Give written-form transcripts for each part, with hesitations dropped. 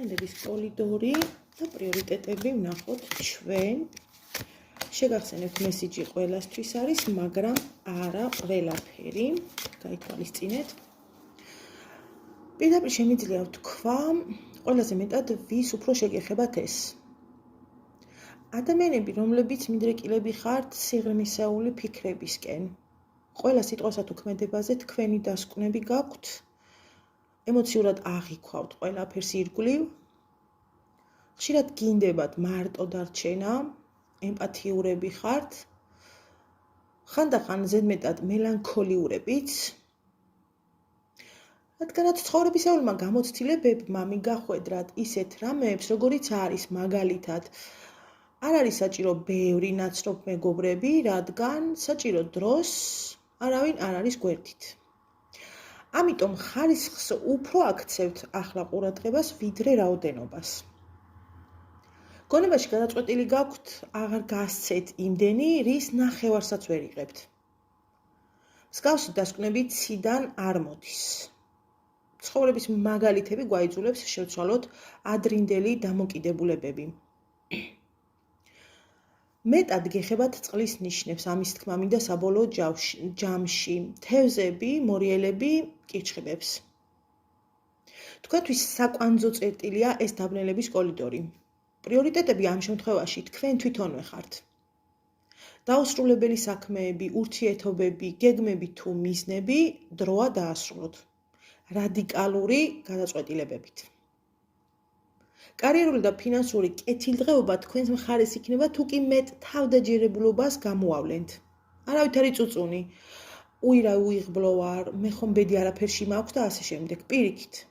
დაწნილების კორიდორი და პრიორიტეტები ვნახოთ ჩვენ. შეგახსენებთ მესიჯი ყველასთვის არის, მაგრამ არა ყველაფერი. გაითვალისწინეთ. პირდაპირ შემიძლია ვთქვა, ყველაზე მეტად ვის უფრო შეგეხებათ ეს. ადამიანები, რომლებიც მიდრეკილები ხართ სიღრმისეული ფიქრებისკენ. ყველა სიტყვასა თუ ქმედებაზე თქვენი დასკვნები გაქვთ. ემოციურად აღიქვავთ ყველაფერს ირგვლივ. ხშირად გინდებათ მარტო დარჩენა, ემპათიურები ხართ. ხანდახან ზედმეტად მელანქოლიურებიც. რადგანაც ცხოვრებისეულმა გამოცდილებებმა მიგახვედრათ ისეთ რამეებს, როგორიც არის მაგალითად. არ არის საჭირო ბევრი ნაცნობ მეგობრები, რადგან საჭირო დროს არავინ არ არის გვერდით. ამიტომ ხარისხს უფრო აქცევთ ახლა ყურადღებას, ვიდრე რაოდენობას. გონებაში გადაწყვეტილი გაქვთ, აღარ გასცეთ იმდენი, რის ნახევარსაც ვერ იღებთ. მსგავსი დასკვნები ციდან არ მოდის. ცხოვრების მაგალითები გვაიძულებს შევცვალოთ ადრინდელი დამოკიდებულებები. მეტად გეხებათ წყლის ნიშნებს, ამის თქმა მინდა საბოლოო ჯამში, თევზები, მორიელები, კირჩხიბებს. თქვენთვის საკვანძო წერტილია ეს დაბნელების კორიდორი. პრიორიტეტები ამ შემთხვევაში თქვენ თვითონვე ხართ. დაუსრულებელი საქმეები, ურთიერთობები, გეგმები თუ მიზნები დროა დაასრულოთ. რადიკალური გადაწყვეტილებებით. კარიერული და ფინანსური კეთილდღეობა თქვენს მხარეს იქნება, თუ კი მეტ თავდაჯერებულობას გამოავლენთ. არავითარი წუწუნი, უირა უიღბლო ვარ, მე ხომ ბედი არაფერში მაქვს და ასე შემდეგ. პირიქით.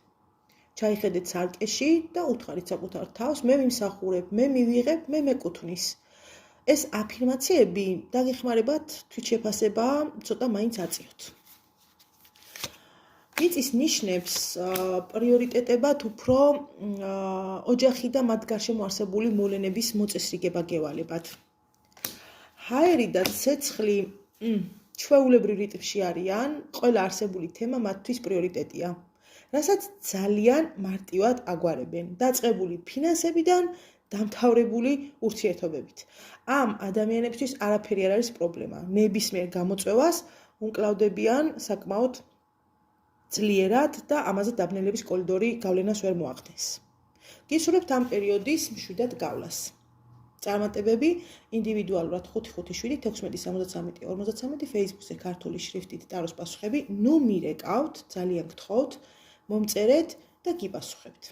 ჩაიხედეთ სარკეში და უთხარით საკუთარ თავს, მე ვიმსახურებ, მე მივიღებ, მე მეკუთვნის. ეს აფირმაციები დაგეხმარებათ თვითშეფასება ცოტა მაინც აწიოთ. მიწის ნიშნებს პრიორიტეტებად უფრო ოჯახი და მათ გარშემო არსებული მოვლენების მოწესრიგება გევალებათ. ჰაერი და ცეცხლი ჩვეულებრივ რიტმში არიან, ყველა არსებული თემა მათთვის პრიორიტეტია, რასაც ძალიან მარტივად აგვარებენ, დაწყებული ფინანსებიდან დამთავრებული ურთიერთობებით. ამ ადამიანებისთვის არაფერი არ არის პრობლემა. ნებისმიერ გამოწვევას უმკლავდებიან საკმაოდ ძლიერად და ამაზე დაბნელების კორიდორი გავლენას ვერ მოახდენს. გისურვებთ ამ პერიოდის მშვიდად გავლას. წარმატებები ინდივიდუალურად 557-1673-53 Facebook-ზე ქართული შრიფტით ტაროს პასუხები ნუ მირეკავთ, ძალიან გთხოვთ, მომწერეთ და გიპასუხებთ.